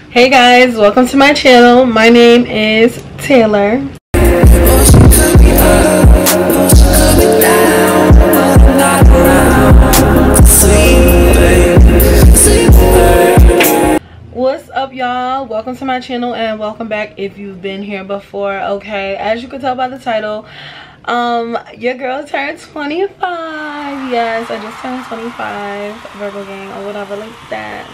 Hey guys, welcome to my channel. My name is Taylor. What's up, y'all? Welcome to my channel and welcome back if you've been here before. Okay, as you can tell by the title, your girl turned 25. Yes, I just turned 25, Virgo gang or whatever like that.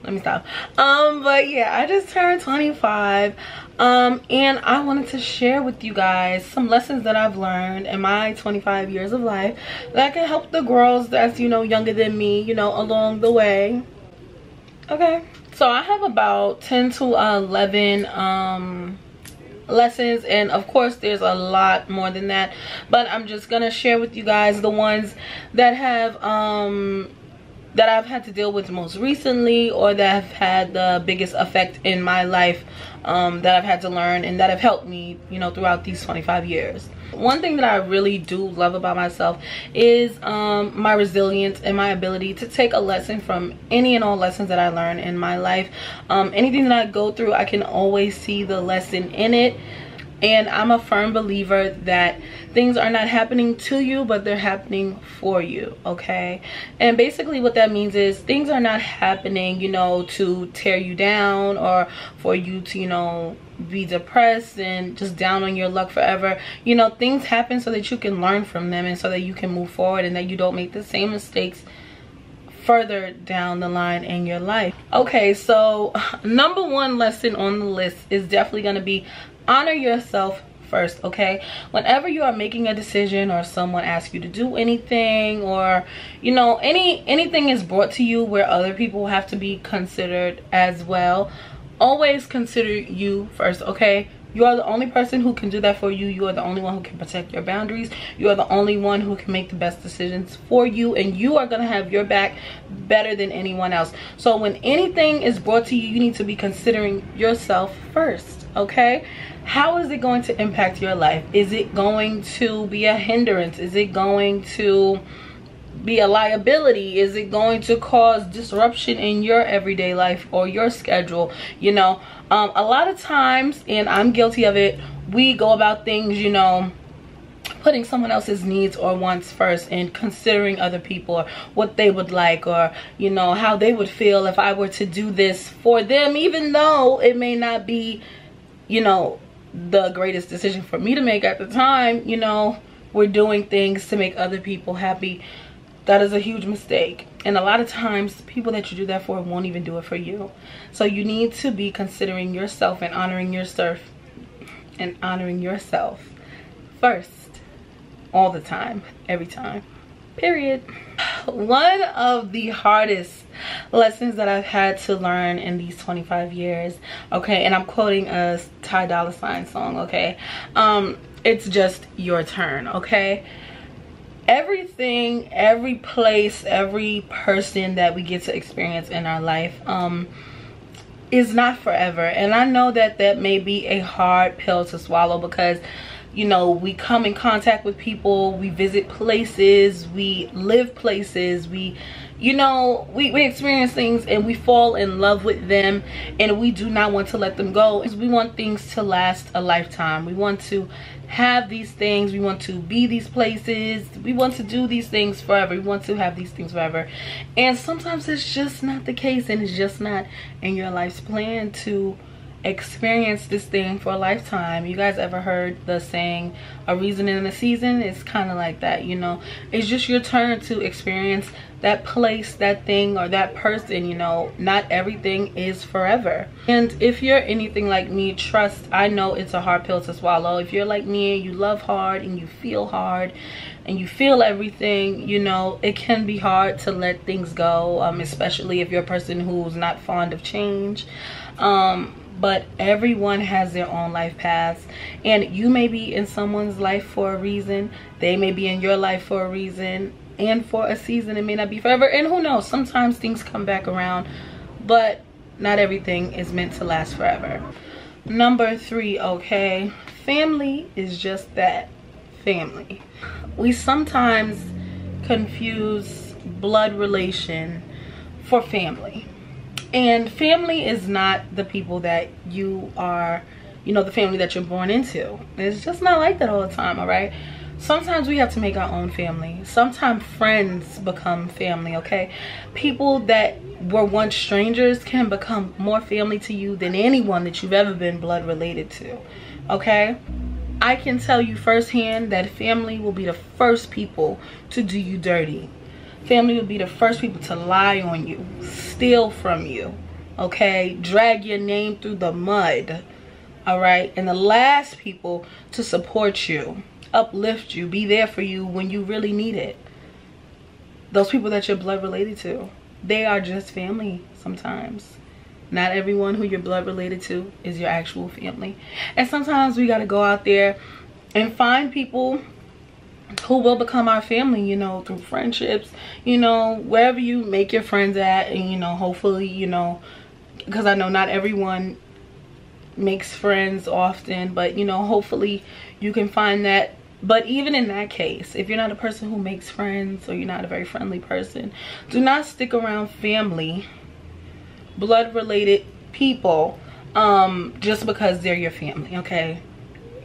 Let me stop. But yeah, I just turned 25, and I wanted to share with you guys some lessons that I've learned in my 25 years of life that can help the girls that's, you know, younger than me, you know, along the way. Okay, so I have about 10 to 11 lessons, and of course there's a lot more than that, but I'm just gonna share with you guys the ones that have that I've had to deal with most recently, or that have had the biggest effect in my life, that I've had to learn and that have helped me, you know, throughout these 25 years. One thing that I really do love about myself is my resilience and my ability to take a lesson from any and all lessons that I learn in my life. Anything that I go through, I can always see the lesson in it. And I'm a firm believer that things are not happening to you, but they're happening for you, okay? And basically what that means is things are not happening, you know, to tear you down or for you to, you know, be depressed and just down on your luck forever. You know, things happen so that you can learn from them and so that you can move forward and that you don't make the same mistakes further down the line in your life. Okay, so number one lesson on the list is definitely going to be honor yourself first. Okay, whenever you are making a decision or someone asks you to do anything, or you know, anything is brought to you where other people have to be considered as well, always consider you first. Okay, you are the only person who can do that for you. You are the only one who can protect your boundaries. You are the only one who can make the best decisions for you, and you are going to have your back better than anyone else. So when anything is brought to you, you need to be considering yourself first. Okay, how is it going to impact your life? Is it going to be a hindrance? Is it going to be a liability? Is it going to cause disruption in your everyday life or your schedule? You know, a lot of times, and I'm guilty of it, we go about things, you know, putting someone else's needs or wants first and considering other people or what they would like, or you know, how they would feel if I were to do this for them, even though it may not be, you know, the greatest decision for me to make at the time. You know, we're doing things to make other people happy. That is a huge mistake, and a lot of times people that you do that for won't even do it for you. So you need to be considering yourself and honoring yourself first, all the time, every time, period. One of the hardest lessons that I've had to learn in these 25 years, okay, and I'm quoting a Ty Dolla $ign song, okay, it's just your turn. Okay, everything, every place, every person that we get to experience in our life is not forever. And I know that that may be a hard pill to swallow, because you know, we come in contact with people, we visit places, we live places, we, you know, we experience things and we fall in love with them, and we do not want to let them go. We want things to last a lifetime. We want to have these things, we want to be these places, we want to do these things forever, we want to have these things forever. And sometimes it's just not the case, and it's just not in your life's plan to experience this thing for a lifetime. You guys ever heard the saying, a reason in a season? It's kind of like that, you know. It's just your turn to experience that place, that thing, or that person. You know, not everything is forever. And if you're anything like me, trust, I know it's a hard pill to swallow. If you're like me and you love hard and you feel hard and you feel everything, you know, it can be hard to let things go, especially if you're a person who's not fond of change. But everyone has their own life paths, and you may be in someone's life for a reason, they may be in your life for a reason, and for a season. It may not be forever, and who knows, sometimes things come back around, but not everything is meant to last forever. Number 3, okay, family is just that, family. We sometimes confuse blood relation for family. And family is not the people that you are, you know, the family that you're born into. It's just not like that all the time, all right? Sometimes we have to make our own family. Sometimes friends become family, okay? People that were once strangers can become more family to you than anyone that you've ever been blood related to, okay? I can tell you firsthand that family will be the first people to do you dirty. Family will be the first people to lie on you, steal from you, okay? Drag your name through the mud, all right? And the last people to support you, uplift you, be there for you when you really need it. Those people that you're blood related to, they are just family sometimes. Not everyone who you're blood related to is your actual family. And sometimes we got to go out there and find people who will become our family, you know, through friendships, you know, wherever you make your friends at. And, you know, hopefully, you know, because I know not everyone makes friends often, but, you know, hopefully you can find that. But even in that case, if you're not a person who makes friends, or you're not a very friendly person, do not stick around family, blood related people, just because they're your family, okay?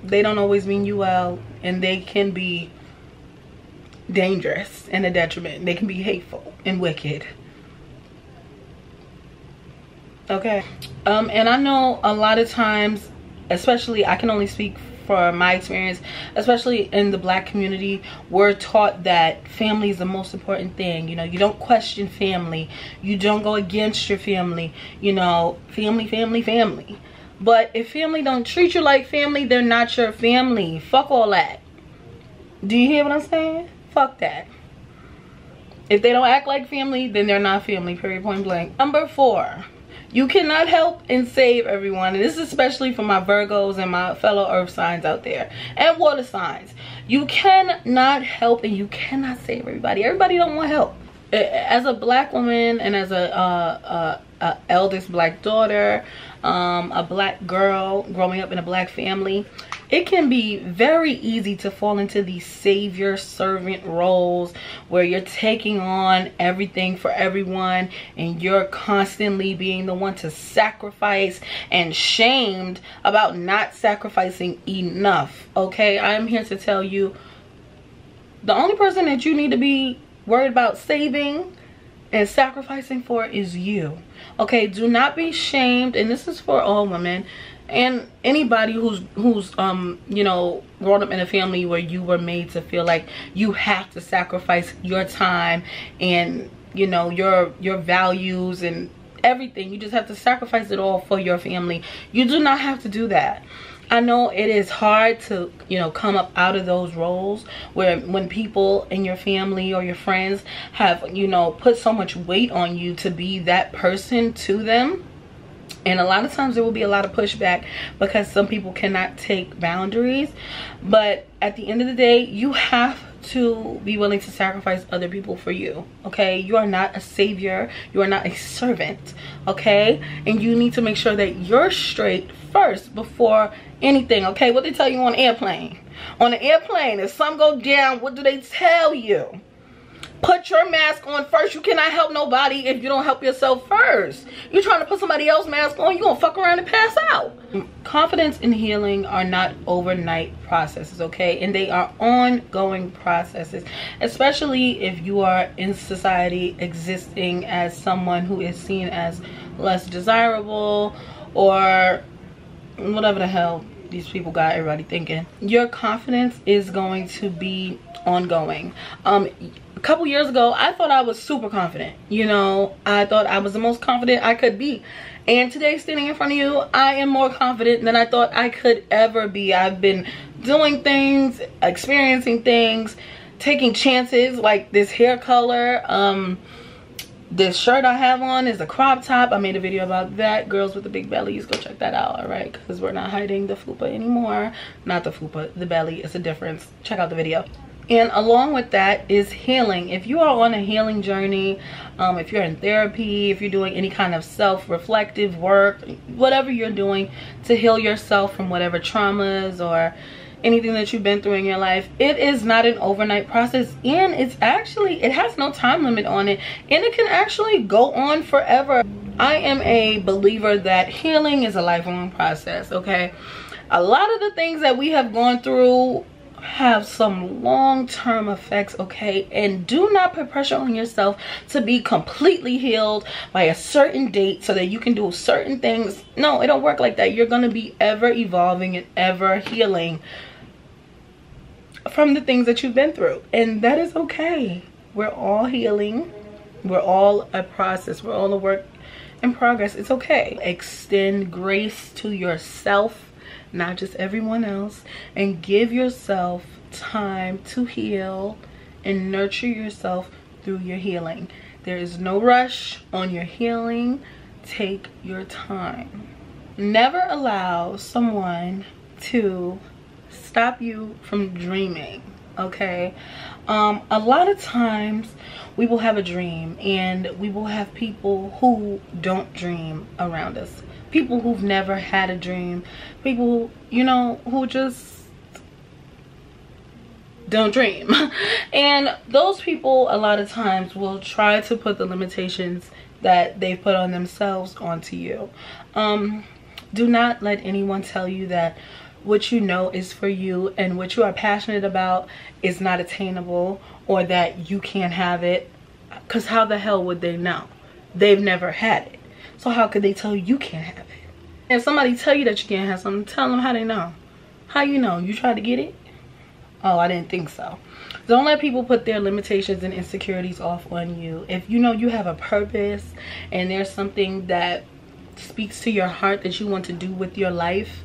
They don't always mean you well, and they can be dangerous and a detriment. They can be hateful and wicked, okay? And I know a lot of times, especially, I can only speak for my experience, especially in the Black community, we're taught that family is the most important thing. You know, you don't question family, you don't go against your family, you know, family, family, family. But if family don't treat you like family, they're not your family. Fuck all that. Do you hear what I'm saying? Fuck that. If they don't act like family, then they're not family, period, point blank. Number 4, you cannot help and save everyone. And this is especially for my Virgos and my fellow earth signs out there, and water signs. You cannot help and you cannot save everybody. Everybody don't want help. As a Black woman and as a eldest Black daughter, a Black girl growing up in a Black family, it can be very easy to fall into these savior servant roles where you're taking on everything for everyone, and you're constantly being the one to sacrifice and shamed about not sacrificing enough, okay? I'm here to tell you, the only person that you need to be worried about saving and sacrificing for is you, okay? Do not be shamed, and this is for all women and anybody who's you know, grown up in a family where you were made to feel like you have to sacrifice your time and, you know, your values and everything. You just have to sacrifice it all for your family. You do not have to do that. I know it is hard to, you know, come up out of those roles where when people in your family or your friends have, you know, put so much weight on you to be that person to them. And a lot of times there will be a lot of pushback because some people cannot take boundaries. But at the end of the day, you have to be willing to sacrifice other people for you, okay? You are not a savior. You are not a servant, okay? And you need to make sure that you're straight first before anything, okay? What they tell you on an airplane? On an airplane, if something goes down, what do they tell you? Put your mask on first. You cannot help nobody if you don't help yourself first. You're trying to put somebody else's mask on, you're gonna fuck around and pass out. Confidence and healing are not overnight processes, okay? And they are ongoing processes, especially if you are in society existing as someone who is seen as less desirable or whatever the hell these people got everybody thinking. Your confidence is going to be ongoing. A couple years ago, I thought I was super confident. You know, I thought I was the most confident I could be. And today, standing in front of you, I am more confident than I thought I could ever be. I've been doing things, experiencing things, taking chances, like this hair color. This shirt I have on is a crop top. I made a video about that. Girls with the big bellies, go check that out, all right? Because we're not hiding the fupa anymore. Not the fupa, the belly. It's a difference. Check out the video. And along with that is healing. If you are on a healing journey, if you're in therapy, if you're doing any kind of self-reflective work, whatever you're doing to heal yourself from whatever traumas or anything that you've been through in your life, it is not an overnight process, and it has no time limit on it, and it can actually go on forever. I am a believer that healing is a lifelong process, okay? A lot of the things that we have gone through have some long-term effects, okay? And do not put pressure on yourself to be completely healed by a certain date so that you can do certain things. No, it don't work like that. You're going to be ever evolving and ever healing from the things that you've been through, and that is okay. We're all healing. We're all a process. We're all a work in progress. It's okay. Extend grace to yourself, not just everyone else, and give yourself time to heal and nurture yourself through your healing. There is no rush on your healing. Take your time. Never allow someone to stop you from dreaming, okay? A lot of times we will have a dream and we will have people who don't dream around us, people who've never had a dream, people, you know, who just don't dream. And those people a lot of times will try to put the limitations that they've put on themselves onto you. Do not let anyone tell you that what you know is for you and what you are passionate about is not attainable, or that you can't have it, because how the hell would they know? They've never had it, so how could they tell you can't have it? If somebody tell you that you can't have something, tell them how they know. How you know? You try to get it? Oh, I didn't think so. Don't let people put their limitations and insecurities off on you. If you know you have a purpose and there's something that speaks to your heart that you want to do with your life,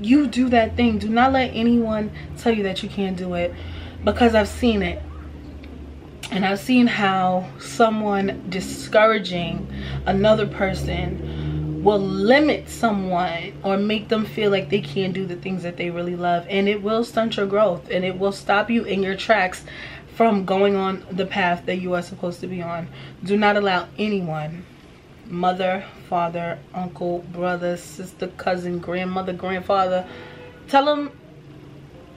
you do that thing. Do not let anyone tell you that you can't do it, because I've seen it. And I've seen how someone discouraging another person will limit someone or make them feel like they can't do the things that they really love, and it will stunt your growth, and it will stop you in your tracks from going on the path that you are supposed to be on. Do not allow anyone, mother, father, uncle, brother, sister, cousin, grandmother, grandfather, tell them,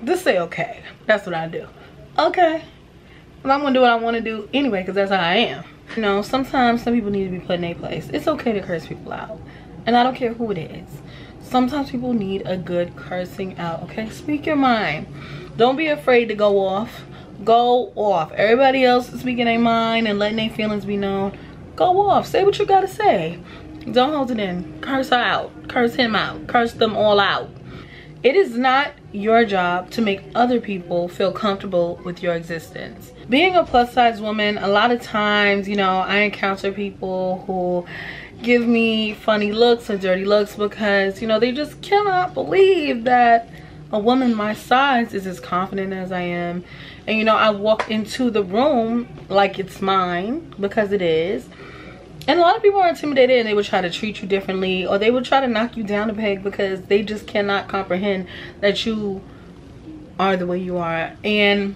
just say okay. That's what I do. Okay, well, I'm gonna do what I want to do anyway, because that's how I am. You know, sometimes some people need to be put in their place. It's okay to curse people out, and I don't care who it is. Sometimes people need a good cursing out, okay? Speak your mind. Don't be afraid to go off. Go off. Everybody else is speaking their mind and letting their feelings be known. Go off. Say what you gotta say. Don't hold it in. Curse her out. Curse him out. Curse them all out. It is not your job to make other people feel comfortable with your existence. Being a plus size woman, a lot of times, you know, I encounter people who give me funny looks or dirty looks because, you know, they just cannot believe that a woman my size is as confident as I am. And, you know, I walk into the room like it's mine, because it is. And a lot of people are intimidated, and they would try to treat you differently, or they would try to knock you down a peg because they just cannot comprehend that you are the way you are. And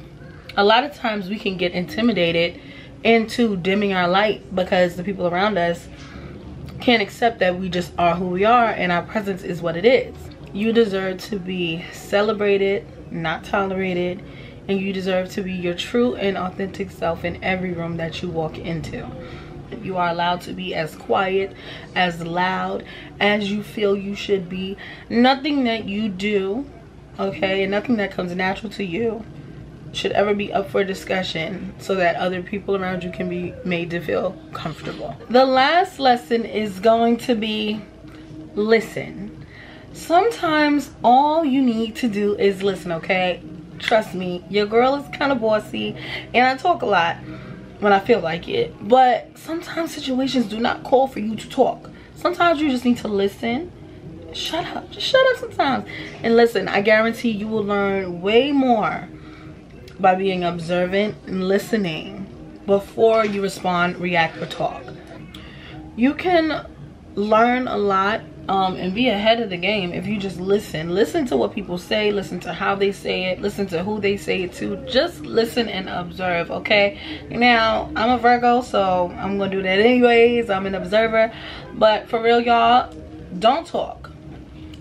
a lot of times we can get intimidated into dimming our light because the people around us can't accept that we just are who we are and our presence is what it is. You deserve to be celebrated, not tolerated, and you deserve to be your true and authentic self in every room that you walk into. You are allowed to be as quiet, as loud as you feel you should be. Nothing that you do, okay, and nothing that comes natural to you should ever be up for discussion so that other people around you can be made to feel comfortable. The last lesson is going to be listen. Sometimes all you need to do is listen, okay? Trust me, your girl is kind of bossy and I talk a lot when I feel like it, but sometimes situations do not call for you to talk. Sometimes you just need to listen. Shut up, just shut up sometimes and listen. I guarantee you will learn way more by being observant and listening before you respond, react, or talk. You can learn a lot and be ahead of the game if you just listen to what people say, listen to how they say it, listen to who they say it to. Just listen and observe, okay? Now I'm a Virgo, so I'm gonna do that anyways. I'm an observer, but for real, y'all, don't talk.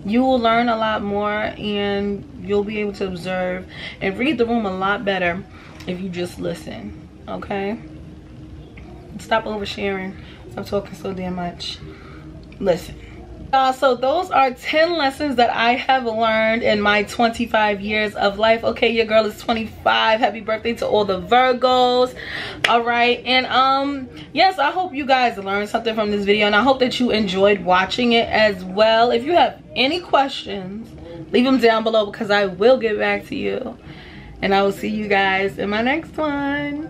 You will learn a lot more and you'll be able to observe and read the room a lot better if you just listen, okay? Stop oversharing I'm talking so damn much. Listen. So those are 10 lessons that I have learned in my 25 years of life. Okay, your girl is 25. Happy birthday to all the Virgos. All right, and yes, I hope you guys learned something from this video, and I hope that you enjoyed watching it as well. If you have any questions, leave them down below because I will get back to you, and I will see you guys in my next one.